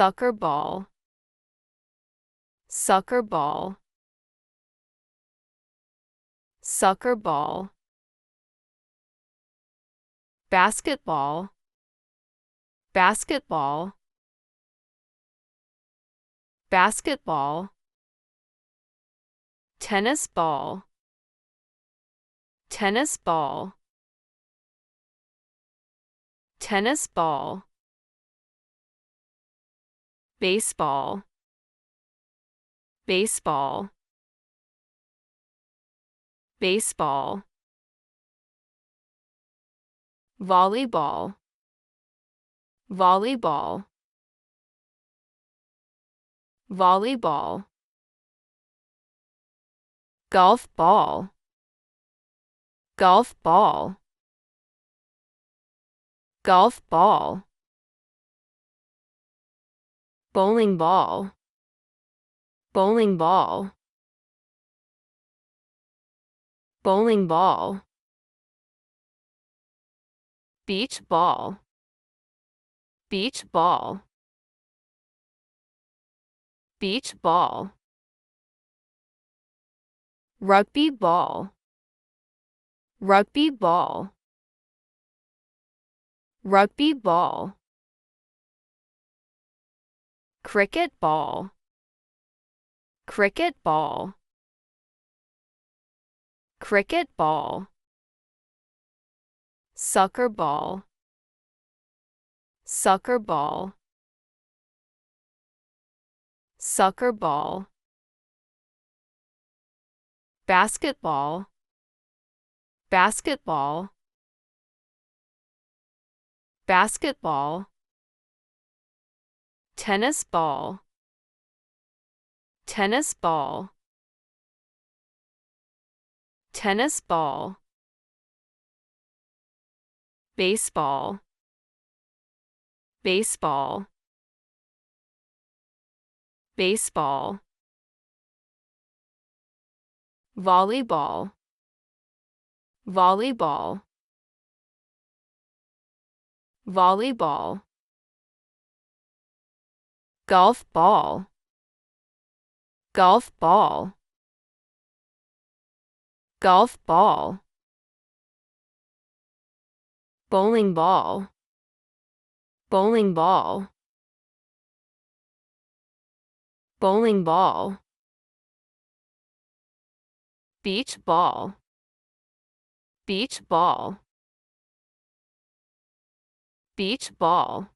soccer ball, soccer ball, soccer ball, basketball, basketball, basketball, tennis ball, tennis ball, tennis ball, baseball, baseball, baseball, volleyball, volleyball, volleyball, golf ball, golf ball, golf ball, bowling ball, bowling ball, bowling ball, beach ball, beach ball, beach ball, rugby ball, rugby ball, rugby ball, cricket ball, cricket ball, cricket ball, soccer ball, soccer ball, soccer ball, basketball, basketball, basketball, tennis ball, tennis ball, tennis ball, baseball, baseball, baseball, volleyball, volleyball, volleyball, golf ball, golf ball, golf ball, bowling ball, bowling ball, bowling ball, beach ball, beach ball, beach ball,